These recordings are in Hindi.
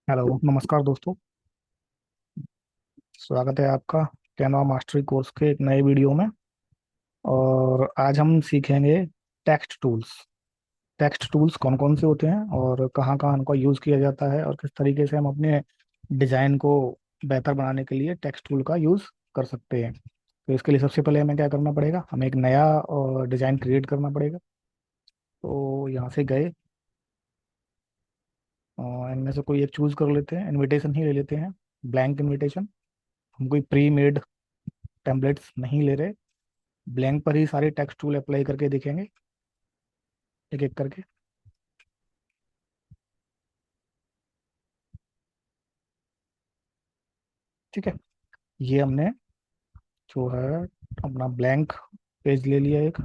हेलो, नमस्कार दोस्तों। स्वागत है आपका कैनवा मास्टरी कोर्स के एक नए वीडियो में। और आज हम सीखेंगे टेक्स्ट टूल्स। टेक्स्ट टूल्स कौन कौन से होते हैं और कहाँ कहाँ उनका यूज़ किया जाता है और किस तरीके से हम अपने डिज़ाइन को बेहतर बनाने के लिए टेक्स्ट टूल का यूज़ कर सकते हैं। तो इसके लिए सबसे पहले हमें क्या करना पड़ेगा, हमें एक नया डिज़ाइन क्रिएट करना पड़ेगा। तो यहाँ से गए, इनमें से कोई एक चूज़ कर लेते हैं, इनविटेशन ही ले लेते हैं, ब्लैंक इनविटेशन। हम कोई प्री मेड टेम्पलेट्स नहीं ले रहे, ब्लैंक पर ही सारे टेक्स्ट टूल अप्लाई करके देखेंगे एक एक करके। ठीक है, ये हमने जो है अपना ब्लैंक पेज ले लिया एक।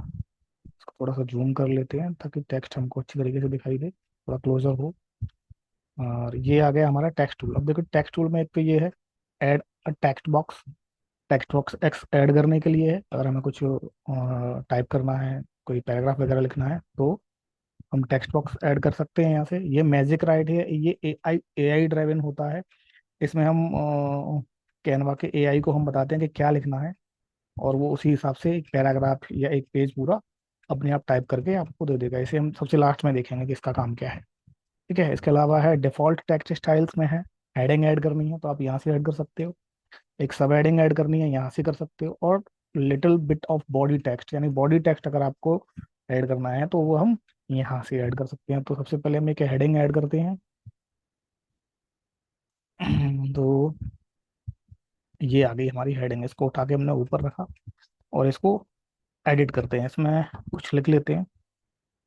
इसको थोड़ा सा जूम कर लेते हैं ताकि टेक्स्ट हमको अच्छी तरीके से दिखाई दे, थोड़ा क्लोजर हो। और ये आ गया हमारा टेक्स्ट टूल। अब देखो टेक्स्ट टूल में एक तो ये है add a text box. Text box x add करने के लिए है, अगर हमें कुछ टाइप करना है, कोई पैराग्राफ वगैरह लिखना है तो हम टेक्स्ट बॉक्स ऐड कर सकते हैं यहाँ से। ये मैजिक राइट है, ये एआई ड्राइवन होता है। इसमें हम कैनवा के एआई को हम बताते हैं कि क्या लिखना है, और वो उसी हिसाब से एक पैराग्राफ या एक पेज पूरा अपने आप टाइप करके आपको दे देगा। इसे हम सबसे लास्ट में देखेंगे कि इसका काम क्या है। ठीक है, इसके अलावा है डिफॉल्ट टेक्स्ट स्टाइल्स में है, हेडिंग ऐड करनी है तो आप यहाँ से ऐड कर सकते हो, एक सब हेडिंग ऐड करनी है यहाँ से कर सकते हो, और little bit of body text यानी बॉडी टेक्स्ट अगर आपको ऐड करना है तो वो हम यहाँ से ऐड कर सकते हैं। तो सबसे पहले हम एक हेडिंग ऐड करते हैं। तो ये आ गई हमारी हेडिंग, इसको उठा के हमने ऊपर रखा और इसको एडिट करते हैं। इसमें कुछ लिख लेते हैं,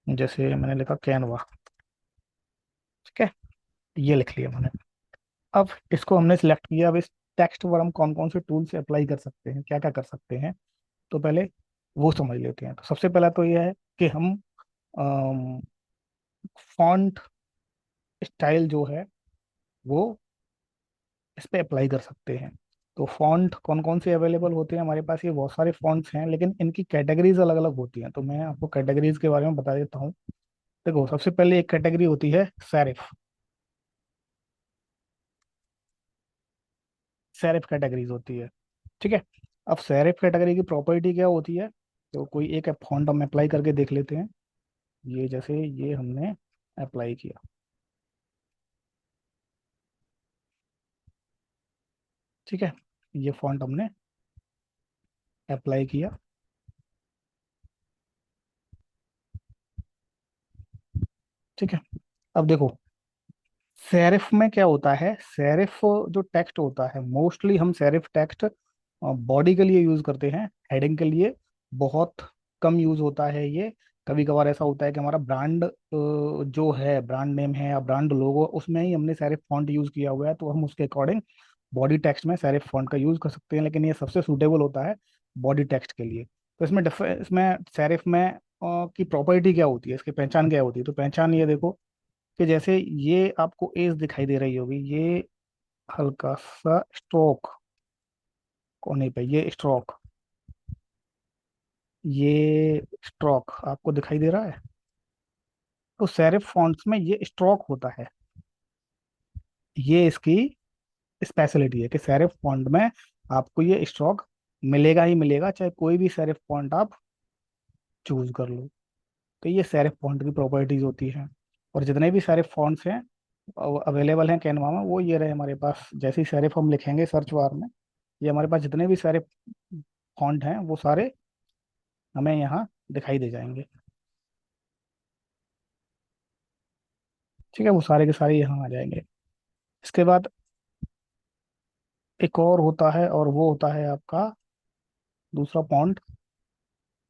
जैसे मैंने लिखा कैनवा। ठीक है, ये लिख लिया मैंने। अब इसको हमने सिलेक्ट किया। अब इस टेक्स्ट पर हम कौन कौन से टूल से अप्लाई कर सकते हैं, क्या क्या कर सकते हैं, तो पहले वो समझ लेते हैं। तो सबसे पहला तो ये है कि हम फॉन्ट स्टाइल जो है वो इस पे अप्लाई कर सकते हैं। तो फॉन्ट कौन कौन से अवेलेबल होते हैं हमारे पास, ये बहुत सारे फॉन्ट्स हैं लेकिन इनकी कैटेगरीज अलग अलग होती हैं। तो मैं आपको कैटेगरीज के बारे में बता देता हूँ। देखो, सबसे पहले एक कैटेगरी होती है सेरिफ। सेरिफ कैटेगरीज होती है। ठीक है, अब सेरिफ कैटेगरी की प्रॉपर्टी क्या होती है, तो कोई एक फॉन्ट हम अप्लाई करके देख लेते हैं। ये जैसे ये हमने अप्लाई किया। ठीक है, ये फॉन्ट हमने अप्लाई किया। ठीक है, अब देखो सेरिफ में क्या होता है। सेरिफ जो टेक्स्ट होता है, मोस्टली हम सेरिफ टेक्स्ट बॉडी के लिए यूज करते हैं, हेडिंग के लिए बहुत कम यूज होता है ये। कभी कभार ऐसा होता है कि हमारा ब्रांड जो है, ब्रांड नेम है या ब्रांड लोगो, उसमें ही हमने सेरिफ फॉन्ट यूज किया हुआ है तो हम उसके अकॉर्डिंग बॉडी टेक्स्ट में सेरिफ फॉन्ट का यूज कर सकते हैं। लेकिन ये सबसे सूटेबल होता है बॉडी टेक्स्ट के लिए। तो इसमें सेरिफ में की प्रॉपर्टी क्या होती है, इसकी पहचान क्या होती है, तो पहचान ये देखो कि जैसे ये आपको एज दिखाई दे रही होगी, ये हल्का सा स्ट्रोक कोने पे, ये स्ट्रोक, ये स्ट्रोक आपको दिखाई दे रहा है। तो सेरिफ फॉन्ट्स में ये स्ट्रोक होता है। ये इसकी स्पेशलिटी है कि सेरिफ फॉन्ट में आपको ये स्ट्रोक मिलेगा ही मिलेगा, चाहे कोई भी सेरिफ फॉन्ट आप चूज कर लो। तो ये सेरिफ फॉन्ट की प्रॉपर्टीज होती हैं। और जितने भी सेरिफ फॉन्ट्स हैं अवेलेबल हैं कैनवा में, वो ये रहे हमारे पास। जैसे ही सेरिफ हम लिखेंगे सर्च बार में, ये हमारे पास जितने भी सारे फॉन्ट हैं वो सारे हमें यहाँ दिखाई दे जाएंगे। ठीक है, वो सारे के सारे यहाँ आ जाएंगे। इसके बाद एक और होता है, और वो होता है आपका दूसरा फॉन्ट,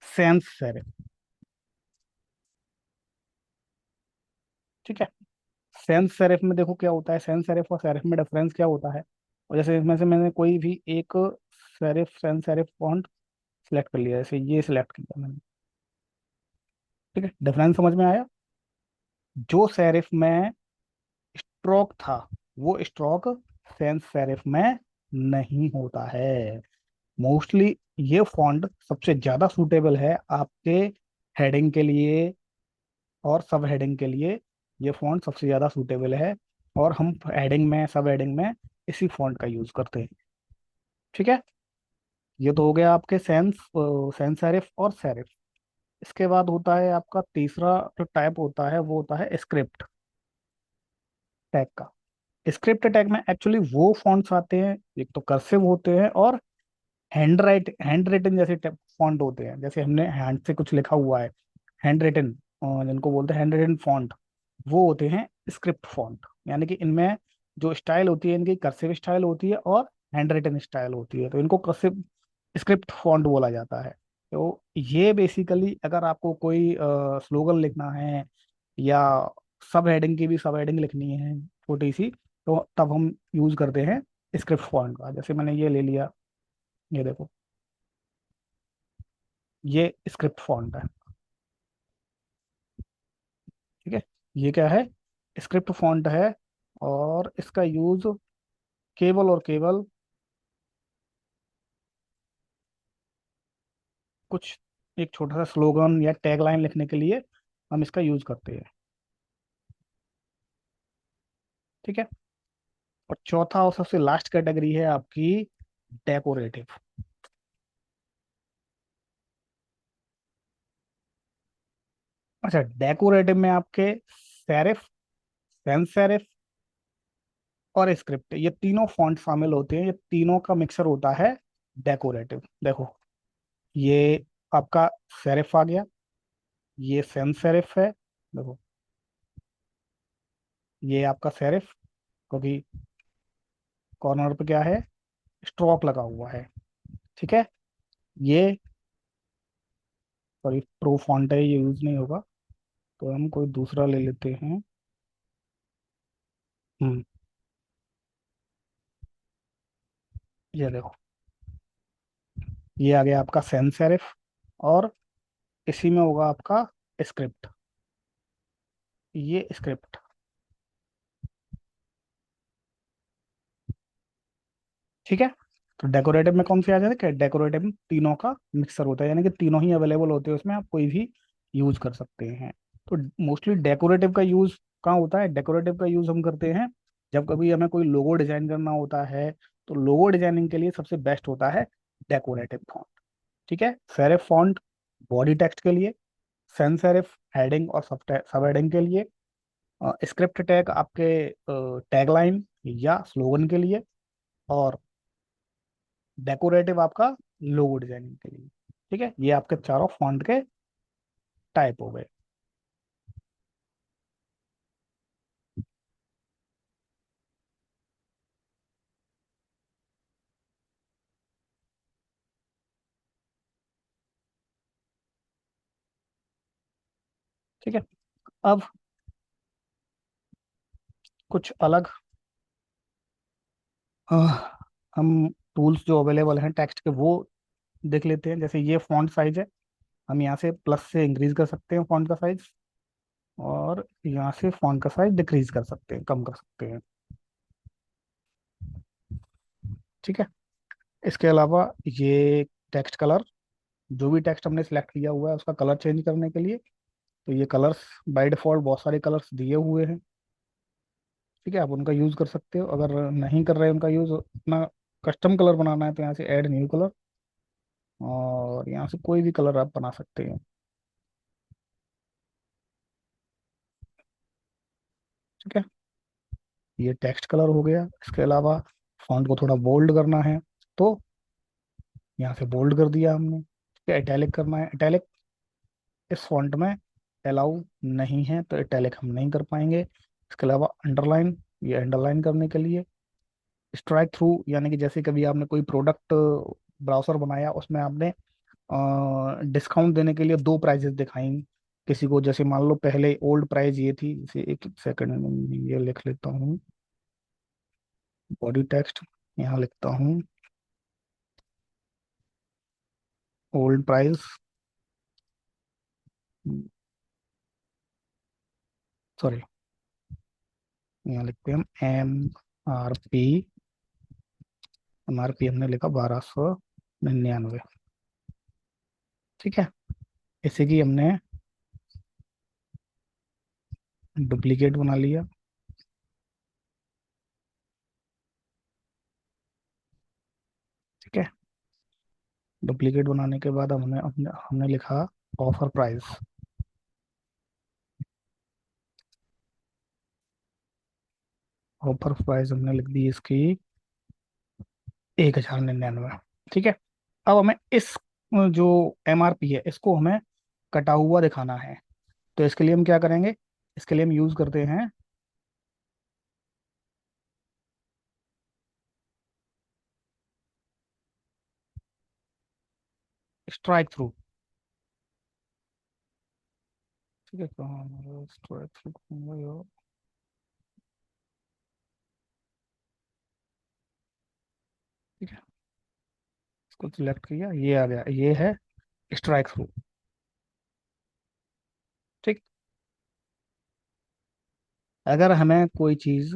सैंस सेरिफ। ठीक है, सैंस सेरिफ में देखो क्या होता है, सैंस सेरिफ और सेरिफ में डिफरेंस क्या होता है। और जैसे इसमें से मैंने कोई भी एक serif sans serif font select कर लिया, जैसे ये सिलेक्ट किया मैंने। ठीक है, डिफरेंस समझ में आया। जो सेरिफ में स्ट्रोक था वो स्ट्रोक सैंस सेरिफ में नहीं होता है। मोस्टली ये फॉन्ट सबसे ज्यादा सूटेबल है आपके हेडिंग के लिए और सब हेडिंग के लिए। ये फॉन्ट सबसे ज्यादा सूटेबल है। और हम एडिंग में, सब एडिंग में इसी फॉन्ट का यूज करते हैं। ठीक है। ये तो हो गया आपके सेंस सेरिफ और सेरिफ। इसके बाद होता है आपका तीसरा जो टाइप होता है, वो होता है स्क्रिप्ट टैग का। स्क्रिप्ट टैग में एक्चुअली वो फॉन्ट्स आते हैं, एक तो कर्सिव होते हैं और हैंड रिटन जैसे फॉन्ट होते हैं, जैसे हमने हैंड से कुछ लिखा हुआ है, हैंड रिटन, जिनको बोलते हैं हैंड रिटन फॉन्ट, वो होते हैं स्क्रिप्ट फॉन्ट। यानी कि इनमें जो स्टाइल होती है, इनकी कर्सिव स्टाइल होती है और हैंड रिटन स्टाइल होती है, तो इनको कर्सिव स्क्रिप्ट फॉन्ट बोला जाता है। तो ये बेसिकली अगर आपको कोई स्लोगन लिखना है या सब हेडिंग की भी सब हेडिंग लिखनी है छोटी सी, तो तब हम यूज करते हैं स्क्रिप्ट फॉन्ट का। जैसे मैंने ये ले लिया, ये देखो, ये स्क्रिप्ट फॉन्ट है। ठीक है। ये क्या है? स्क्रिप्ट फॉन्ट है। और इसका यूज केवल और केवल कुछ एक छोटा सा स्लोगन या टैगलाइन लिखने के लिए हम इसका यूज करते हैं। ठीक है। और चौथा और सबसे लास्ट कैटेगरी है आपकी डेकोरेटिव। अच्छा, डेकोरेटिव में आपके सेरिफ, सैंस सेरिफ और स्क्रिप्ट, ये तीनों फॉन्ट शामिल होते हैं। ये तीनों का मिक्सर होता है डेकोरेटिव। देखो, ये आपका सेरिफ आ गया, ये सैंस सेरिफ है। देखो, ये आपका सेरिफ, क्योंकि कॉर्नर पे क्या है, स्ट्रोक लगा हुआ है। ठीक है। ये, सॉरी, प्रो फॉन्ट है, ये यूज नहीं होगा, तो हम कोई दूसरा ले लेते हैं। हम्म ये देखो, ये आ गया आपका सैंस सेरिफ, और इसी में होगा आपका स्क्रिप्ट, ये स्क्रिप्ट। ठीक है। तो डेकोरेटिव में कौन से आ जाते हैं? डेकोरेटिव में तीनों का मिक्सर होता है, यानी कि तीनों ही अवेलेबल होते हैं उसमें, आप कोई भी यूज कर सकते हैं। तो मोस्टली डेकोरेटिव का यूज कहाँ होता है? डेकोरेटिव का यूज हम करते हैं जब कभी हमें कोई लोगो डिजाइन करना होता है, तो लोगो डिजाइनिंग के लिए सबसे बेस्ट होता है डेकोरेटिव फॉन्ट। ठीक है। सेरिफ फॉन्ट बॉडी टेक्स्ट के लिए, सैंस सेरिफ हेडिंग और सब हेडिंग के लिए, स्क्रिप्ट टैग आपके टैगलाइन या स्लोगन के लिए, और डेकोरेटिव आपका लोगो डिजाइनिंग के लिए। ठीक है। ये आपके चारों फॉन्ट के टाइप हो गए। ठीक है। अब कुछ अलग अ, हम टूल्स जो अवेलेबल हैं टेक्स्ट के, वो देख लेते हैं। जैसे ये फॉन्ट साइज है, हम यहाँ से प्लस से इंक्रीज कर सकते हैं फॉन्ट का साइज, और यहाँ से फॉन्ट का साइज डिक्रीज कर सकते हैं, कम कर सकते हैं। ठीक है। इसके अलावा ये टेक्स्ट कलर, जो भी टेक्स्ट हमने सेलेक्ट किया हुआ है उसका कलर चेंज करने के लिए, तो ये कलर्स बाय डिफॉल्ट बहुत सारे कलर्स दिए हुए हैं। ठीक है। आप उनका यूज कर सकते हो। अगर नहीं कर रहे हैं उनका यूज, अपना कस्टम कलर बनाना है, तो यहाँ से ऐड न्यू कलर, और यहाँ से कोई भी कलर आप बना सकते हैं। ठीक है। ये टेक्स्ट कलर हो गया। इसके अलावा फॉन्ट को थोड़ा बोल्ड करना है, तो यहाँ से बोल्ड कर दिया हमने। ठीक है। इटैलिक करना है, इटैलिक इस फॉन्ट में अलाउ नहीं है, तो इटैलिक हम नहीं कर पाएंगे। इसके अलावा अंडरलाइन, ये अंडरलाइन करने के लिए। स्ट्राइक थ्रू, यानी कि जैसे कभी आपने कोई प्रोडक्ट ब्राउजर बनाया, उसमें आपने डिस्काउंट देने के लिए दो प्राइजेस दिखाई किसी को, जैसे मान लो पहले ओल्ड प्राइस ये थी, जैसे एक सेकंड में ये लिख लेता हूँ, बॉडी टेक्स्ट यहाँ लिखता हूँ, ओल्ड प्राइस, सॉरी, यहाँ लिखते हैं हम MRP। MRP हमने लिखा 1299। ठीक है। इसी की हमने डुप्लीकेट बना लिया, डुप्लीकेट बनाने के बाद हमने हमने हमने लिखा ऑफर प्राइस। ऑफर प्राइस हमने लिख दी इसकी 1099। ठीक है। अब हमें इस जो MRP है इसको हमें कटा हुआ दिखाना है। तो इसके लिए हम क्या करेंगे, इसके लिए हम यूज करते हैं स्ट्राइक थ्रू। ठीक है, कहाँ स्ट्राइक थ्रू। ठीक है, इसको सिलेक्ट किया, ये आ गया, ये है स्ट्राइक थ्रू। ठीक। अगर हमें कोई चीज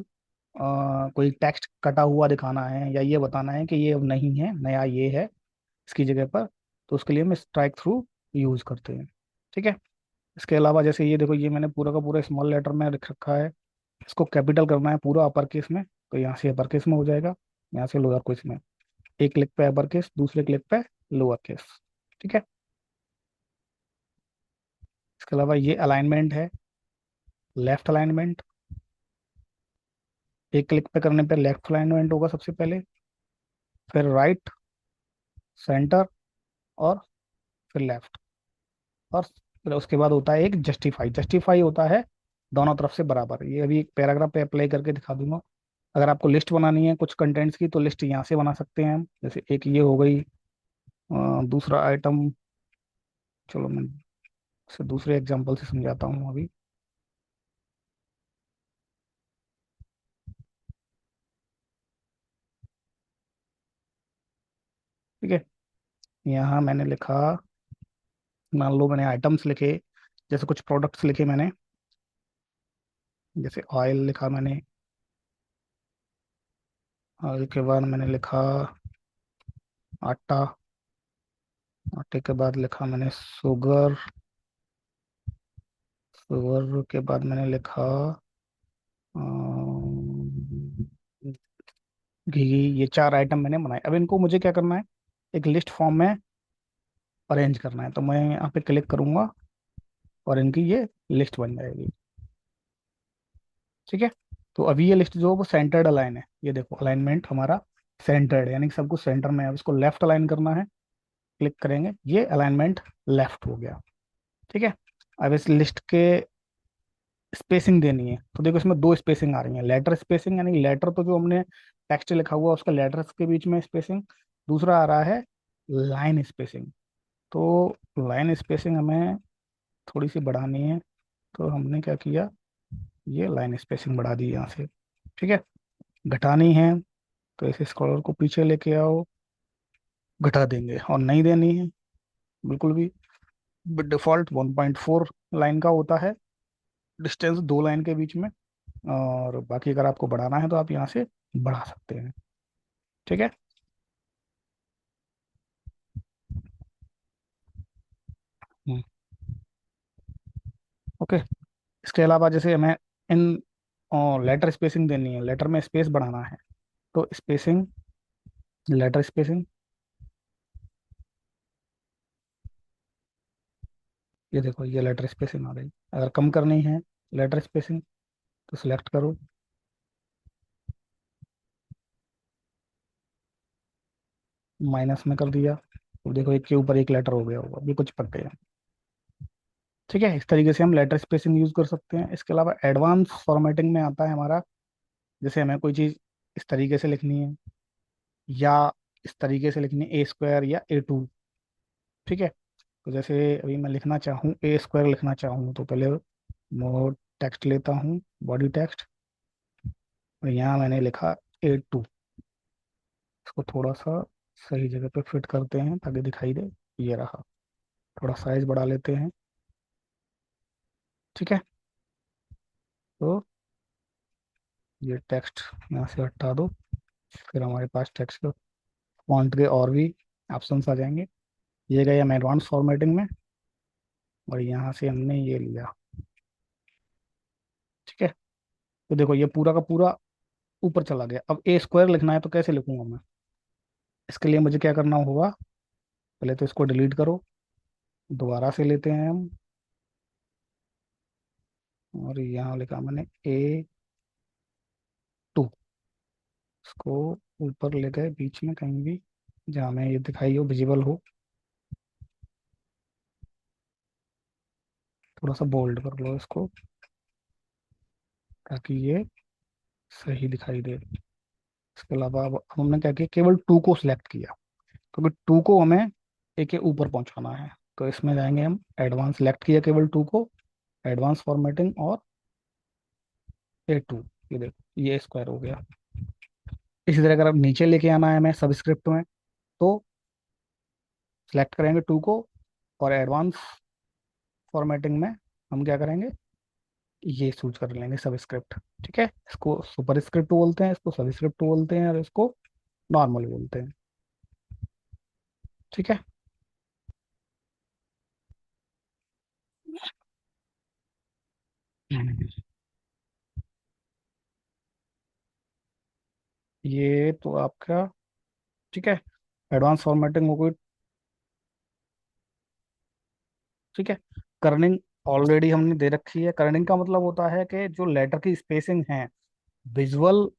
कोई टेक्स्ट कटा हुआ दिखाना है या ये बताना है कि ये अब नहीं है, नया ये है इसकी जगह पर, तो उसके लिए हम स्ट्राइक थ्रू यूज करते हैं। ठीक है। इसके अलावा जैसे ये देखो, ये मैंने पूरा का पूरा स्मॉल लेटर में लिख रखा है, इसको कैपिटल करना है पूरा अपर केस में, तो यहाँ से अपर केस में हो जाएगा, यहाँ से लोअर केस में। एक क्लिक पे अपर केस, दूसरे क्लिक पे लोअर केस। ठीक है। इसके अलावा ये अलाइनमेंट है, लेफ्ट अलाइनमेंट। एक क्लिक पे करने पे लेफ्ट अलाइनमेंट होगा सबसे पहले, फिर राइट, सेंटर, और फिर लेफ्ट, और फिर उसके बाद होता है एक जस्टिफाई। जस्टिफाई होता है दोनों तरफ से बराबर। ये अभी एक पैराग्राफ पे अप्लाई करके दिखा दूंगा। अगर आपको लिस्ट बनानी है कुछ कंटेंट्स की, तो लिस्ट यहाँ से बना सकते हैं हम। जैसे एक ये हो गई, दूसरा आइटम, चलो मैं इसे दूसरे एग्जांपल से समझाता हूँ अभी। ठीक है, यहाँ मैंने लिखा, मान लो मैंने आइटम्स लिखे, जैसे कुछ प्रोडक्ट्स लिखे मैंने, जैसे ऑयल लिखा मैंने, ऑयल के बाद मैंने लिखा आटा, आटे के बाद लिखा मैंने शुगर, शुगर के बाद मैंने लिखा अम, घी। ये चार आइटम मैंने बनाए। अब इनको मुझे क्या करना है, एक लिस्ट फॉर्म में अरेंज करना है। तो मैं यहाँ पे क्लिक करूंगा और इनकी ये लिस्ट बन जाएगी। ठीक है। तो अभी ये लिस्ट जो है वो सेंटर्ड अलाइन है, ये देखो अलाइनमेंट हमारा सेंटर्ड, यानी कि सब कुछ सेंटर में है। अब इसको लेफ्ट अलाइन करना है, क्लिक करेंगे, ये अलाइनमेंट लेफ्ट हो गया। ठीक है। अब इस लिस्ट के स्पेसिंग देनी है, तो देखो इसमें दो स्पेसिंग आ रही है, लेटर स्पेसिंग, यानी लेटर तो जो हमने टेक्स्ट लिखा हुआ उसका लेटर्स के बीच में स्पेसिंग। दूसरा आ रहा है लाइन स्पेसिंग। तो लाइन स्पेसिंग हमें थोड़ी सी बढ़ानी है, तो हमने क्या किया, ये लाइन स्पेसिंग बढ़ा दी यहाँ से। ठीक है। घटानी है, तो इस स्क्रॉलर को पीछे लेके आओ, घटा देंगे। और नहीं देनी है बिल्कुल भी, डिफॉल्ट 1.4 लाइन का होता है डिस्टेंस दो लाइन के बीच में। और बाकी अगर आपको बढ़ाना है तो आप यहाँ से बढ़ा सकते हैं। ठीक है। हम्म, ओके। इसके अलावा जैसे हमें इन लेटर स्पेसिंग देनी है, लेटर में स्पेस बढ़ाना है, तो स्पेसिंग, लेटर स्पेसिंग, ये देखो ये लेटर स्पेसिंग आ गई। अगर कम करनी है लेटर स्पेसिंग, तो सिलेक्ट करो, माइनस में कर दिया, तो देखो एक के ऊपर एक लेटर हो गया होगा, अभी कुछ पक गया। ठीक है, इस तरीके से हम लेटर स्पेसिंग यूज कर सकते हैं। इसके अलावा एडवांस फॉर्मेटिंग में आता है हमारा, जैसे हमें कोई चीज़ इस तरीके से लिखनी है, या इस तरीके से लिखनी है, A² या A2। ठीक है। तो जैसे अभी मैं लिखना चाहूँ, A² लिखना चाहूँ, तो पहले वो टेक्स्ट लेता हूँ, बॉडी टेक्स्ट, और यहाँ मैंने लिखा A2। इसको थोड़ा सा सही जगह पे फिट करते हैं ताकि दिखाई दे। ये रहा, थोड़ा साइज बढ़ा लेते हैं। ठीक है। तो ये टेक्स्ट यहाँ से हटा दो, फिर हमारे पास टेक्स्ट के फॉन्ट के और भी ऑप्शंस आ जाएंगे। ये गए हम एडवांस फॉर्मेटिंग में, और यहाँ से हमने ये लिया। ठीक है। तो देखो ये पूरा का पूरा ऊपर चला गया। अब A² लिखना है तो कैसे लिखूंगा मैं, इसके लिए मुझे क्या करना होगा, पहले तो इसको डिलीट करो, दोबारा से लेते हैं हम, और यहाँ लिखा मैंने A2, इसको ऊपर ले गए बीच में कहीं भी जहाँ में ये दिखाई हो, विजिबल हो। थोड़ा सा बोल्ड कर लो इसको ताकि ये सही दिखाई दे। इसके अलावा अब हमने क्या किया, केवल टू को सिलेक्ट किया, क्योंकि टू को हमें ए के ऊपर पहुंचाना है। तो इसमें जाएंगे हम, एडवांस सिलेक्ट किया केवल टू को, एडवांस फॉर्मेटिंग और A2, ये देखो ये स्क्वायर हो गया। इसी तरह अगर अब नीचे लेके आना है हमें सबस्क्रिप्ट में, तो सिलेक्ट करेंगे टू को, और एडवांस फॉर्मेटिंग में हम क्या करेंगे, ये चूज कर लेंगे सबस्क्रिप्ट। ठीक है, इसको सुपर स्क्रिप्ट बोलते हैं, इसको सबस्क्रिप्ट बोलते हैं, और इसको नॉर्मल बोलते हैं। ठीक है। हम्म। ये तो आपका, ठीक है, एडवांस फॉर्मेटिंग हो गई। ठीक है, कर्निंग ऑलरेडी हमने दे रखी है। कर्निंग का मतलब होता है कि जो लेटर की स्पेसिंग है, विजुअल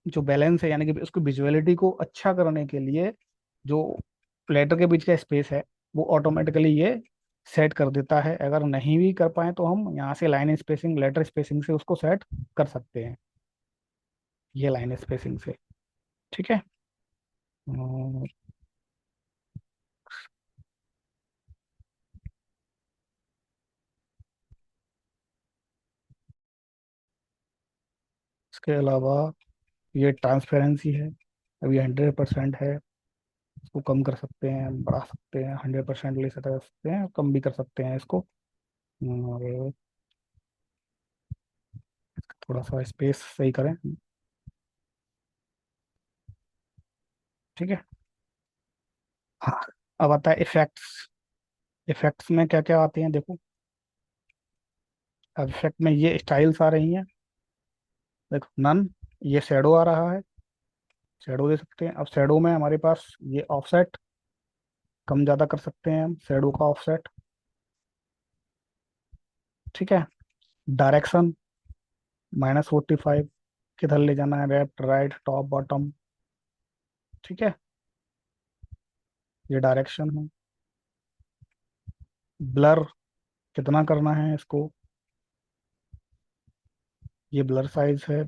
जो बैलेंस है, यानी कि उसकी विजुअलिटी को अच्छा करने के लिए जो लेटर के बीच का स्पेस है, वो ऑटोमेटिकली ये सेट कर देता है। अगर नहीं भी कर पाए तो हम यहाँ से लाइन स्पेसिंग, लेटर स्पेसिंग से उसको सेट कर सकते हैं, ये लाइन स्पेसिंग से। ठीक है। और इसके अलावा ये ट्रांसपेरेंसी है, अभी 100% है, इसको कम कर सकते हैं, बढ़ा सकते हैं, 100% ले सकते हैं, कम भी कर सकते हैं इसको। और थोड़ा सा स्पेस सही करें। ठीक है। हाँ, अब आता है इफेक्ट्स। इफेक्ट्स में क्या क्या आते हैं देखो। अब इफेक्ट में ये स्टाइल्स आ रही हैं, देखो नन, ये शेडो आ रहा है, शेडो दे सकते हैं। अब शेडो में हमारे पास ये ऑफसेट, कम ज़्यादा कर सकते हैं हम शेडो का ऑफसेट। ठीक है। डायरेक्शन -45, किधर ले जाना है, लेफ्ट राइट टॉप बॉटम। ठीक है, ये डायरेक्शन है। ब्लर कितना करना है इसको, ये ब्लर साइज है।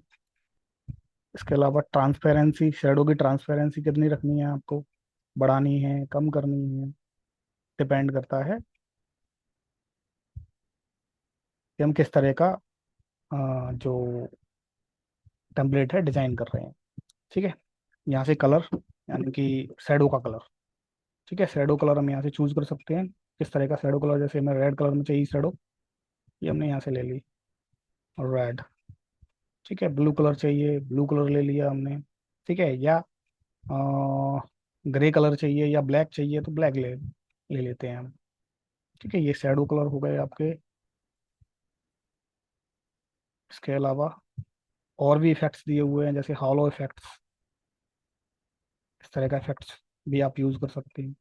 इसके अलावा ट्रांसपेरेंसी, शेडो की ट्रांसपेरेंसी कितनी रखनी है आपको, बढ़ानी है कम करनी है, डिपेंड करता है कि हम किस तरह का जो टेम्पलेट है डिजाइन कर रहे हैं। ठीक है। यहाँ से कलर, यानी कि शेडो का कलर। ठीक है, शेडो कलर हम यहाँ से चूज कर सकते हैं, किस तरह का शेडो कलर, जैसे हमें रेड कलर में चाहिए शेडो, ये हमने यहाँ से ले ली, रेड। ठीक है, ब्लू कलर चाहिए, ब्लू कलर ले लिया हमने। ठीक है, या ग्रे कलर चाहिए या ब्लैक चाहिए तो ब्लैक ले लेते हैं हम। ठीक है, ये शेडो कलर हो गए आपके। इसके अलावा और भी इफेक्ट्स दिए हुए हैं, जैसे हॉलो इफेक्ट्स, इस तरह का इफेक्ट्स भी आप यूज कर सकते हैं।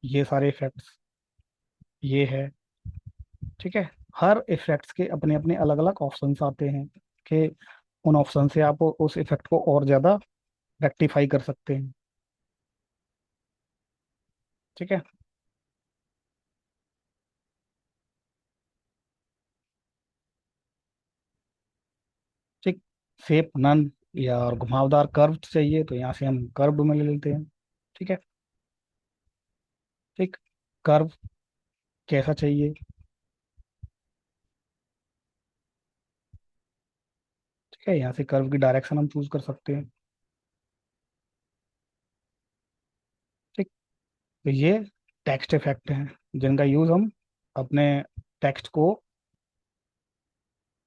ये सारे इफेक्ट्स ये है। ठीक है, हर इफेक्ट्स के अपने अपने अलग अलग ऑप्शंस आते हैं, कि उन ऑप्शन से आप उस इफेक्ट को और ज्यादा रेक्टिफाई कर सकते हैं। ठीक है। ठीक, शेप नन, या और घुमावदार कर्व चाहिए तो यहाँ से हम कर्व में ले लेते हैं। ठीक है। ठीक, कर्व कैसा चाहिए। ठीक है, यहाँ से कर्व की डायरेक्शन हम चूज कर सकते हैं। ठीक, तो ये टेक्स्ट इफेक्ट हैं, जिनका यूज हम अपने टेक्स्ट को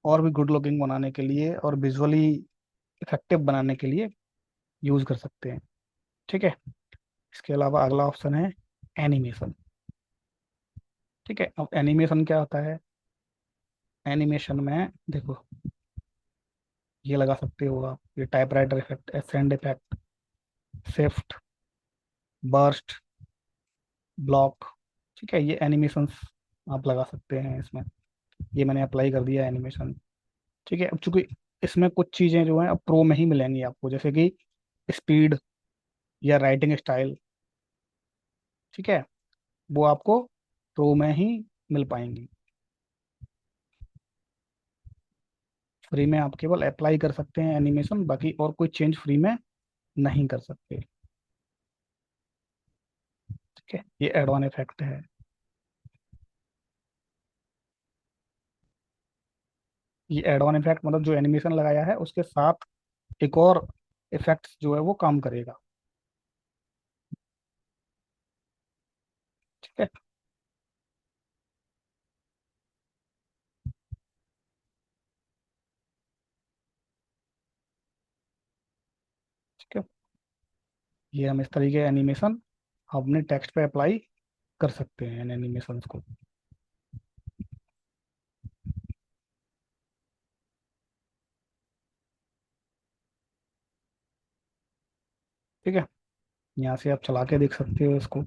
और भी गुड लुकिंग बनाने के लिए और विजुअली इफेक्टिव बनाने के लिए यूज कर सकते हैं। ठीक है। इसके अलावा अगला ऑप्शन है एनिमेशन। ठीक है, अब एनिमेशन क्या होता है। एनिमेशन में देखो, ये लगा सकते हो आप, ये typewriter effect, ascend effect, shift, burst, block. ठीक है, ये एनिमेशंस आप लगा सकते हैं इसमें। ये मैंने अप्लाई कर दिया एनिमेशन। ठीक है, अब चूंकि इसमें कुछ चीज़ें जो हैं अब प्रो में ही मिलेंगी आपको, जैसे कि स्पीड या राइटिंग स्टाइल। ठीक है, वो आपको प्रो में ही मिल पाएंगी। फ्री में आप केवल अप्लाई कर सकते हैं एनिमेशन, बाकी और कोई चेंज फ्री में नहीं कर सकते। ठीक है, ये एड ऑन इफेक्ट है। ये एड ऑन इफेक्ट मतलब जो एनिमेशन लगाया है उसके साथ एक और इफेक्ट्स जो है वो काम करेगा। ठीक है। ठीक है, ये हम इस तरीके एनिमेशन अपने टेक्स्ट पे अप्लाई कर सकते हैं इन एनिमेशंस को। ठीक है, यहाँ से आप चला के देख सकते हो इसको।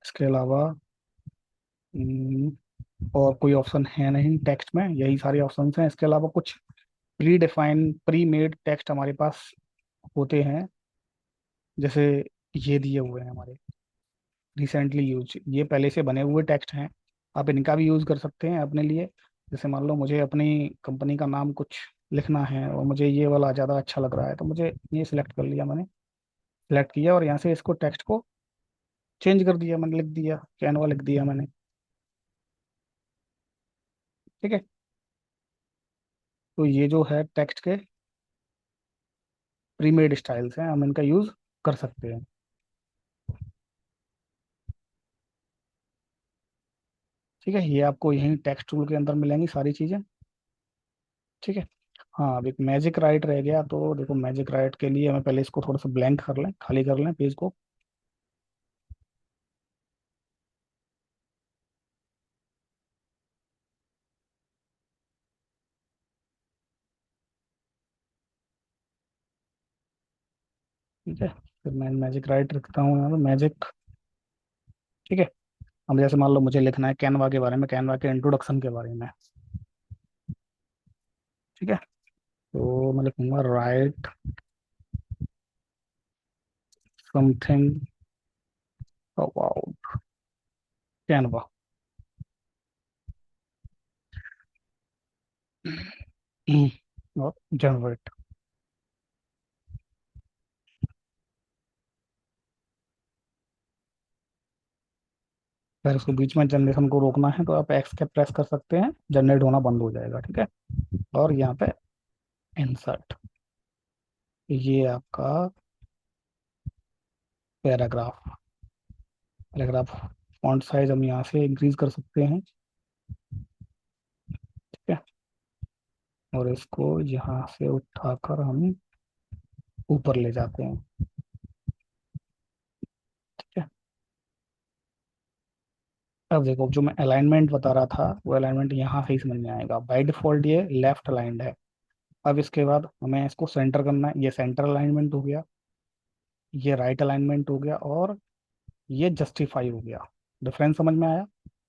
इसके अलावा और कोई ऑप्शन है नहीं टेक्स्ट में, यही सारे ऑप्शंस हैं। इसके अलावा कुछ pre define pre made text हमारे पास होते हैं, जैसे ये दिए हुए हैं हमारे रिसेंटली यूज, ये पहले से बने हुए टेक्स्ट हैं। आप इनका भी यूज़ कर सकते हैं अपने लिए। जैसे मान लो मुझे अपनी कंपनी का नाम कुछ लिखना है और मुझे ये वाला ज़्यादा अच्छा लग रहा है, तो मुझे ये सिलेक्ट कर लिया मैंने। सिलेक्ट किया और यहाँ से इसको टेक्स्ट को चेंज कर दिया, मैंने लिख दिया कैनवा लिख दिया मैंने। ठीक है, तो ये जो है टेक्स्ट के प्रीमेड स्टाइल्स हैं, हम इनका यूज़ कर सकते हैं। ठीक है, ये आपको यहीं टेक्स्ट टूल के अंदर मिलेंगी सारी चीज़ें। ठीक है। हाँ, अब एक मैजिक राइट रह गया, तो देखो मैजिक राइट के लिए हमें पहले इसको थोड़ा सा ब्लैंक कर लें, खाली कर लें पेज को। ठीक है, फिर मैं मैजिक राइट रखता हूँ यहाँ पे मैजिक। ठीक है, अब जैसे मान लो मुझे लिखना है कैनवा के बारे में, कैनवा के इंट्रोडक्शन के बारे में। ठीक है, तो मैं लिखूंगा राइट समथिंग अबाउट कैनवा और जनरेट। फिर उसको बीच में जनरेशन को रोकना है तो आप एक्स के प्रेस कर सकते हैं, जनरेट होना बंद हो जाएगा। ठीक है, और यहाँ पे इंसर्ट, ये आपका पैराग्राफ। पैराग्राफ फॉन्ट साइज हम यहाँ से इंक्रीज कर सकते हैं। ठीक है, और इसको यहाँ से उठाकर हम ऊपर ले जाते हैं। ठीक है, अब देखो जो मैं अलाइनमेंट बता रहा था वो अलाइनमेंट यहाँ से ही समझ में आएगा। बाय डिफॉल्ट ये लेफ्ट अलाइंड है। अब इसके बाद हमें इसको सेंटर करना है, ये सेंटर अलाइनमेंट हो गया, ये राइट अलाइनमेंट हो गया, और ये जस्टिफाई हो गया। डिफरेंस समझ में आया?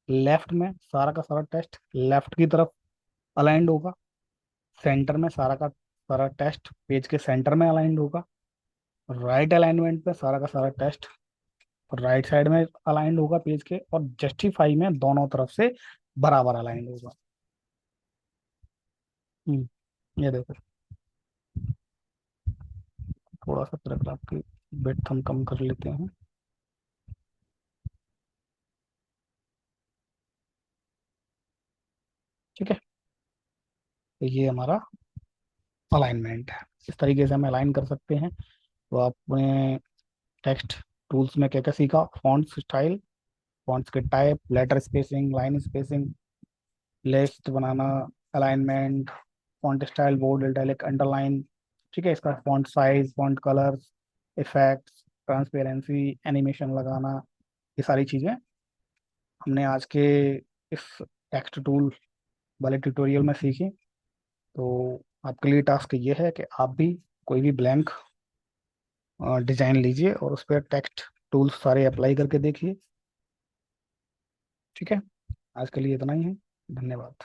लेफ्ट में सारा का सारा टेस्ट लेफ्ट की तरफ अलाइंड होगा, सेंटर में सारा का सारा टेस्ट पेज के सेंटर में अलाइंड होगा, राइट अलाइनमेंट में सारा का सारा टेस्ट राइट साइड में अलाइंड होगा पेज के, और जस्टिफाई में दोनों तरफ से बराबर अलाइंड होगा। ये देखो, थोड़ा सा पैराग्राफ की विड्थ हम कम कर लेते हैं। ठीक है, तो ये हमारा अलाइनमेंट है। इस तरीके से हम अलाइन कर सकते हैं। तो आपने टेक्स्ट टूल्स में क्या क्या सीखा? फॉन्ट्स स्टाइल, फॉन्ट्स के type, letter spacing, line spacing, list बनाना, alignment, font style, bold, italic, underline. ठीक है, इसका font size, font colours, effects, transparency, animation लगाना, ये सारी चीज़ें हमने आज के इस टेक्स्ट टूल वाले ट्यूटोरियल में सीखी। तो आपके लिए टास्क ये है कि आप भी कोई भी ब्लैंक डिजाइन लीजिए और उस पर टेक्स्ट टूल्स सारे अप्लाई करके देखिए। ठीक है, आज के लिए इतना ही है। धन्यवाद।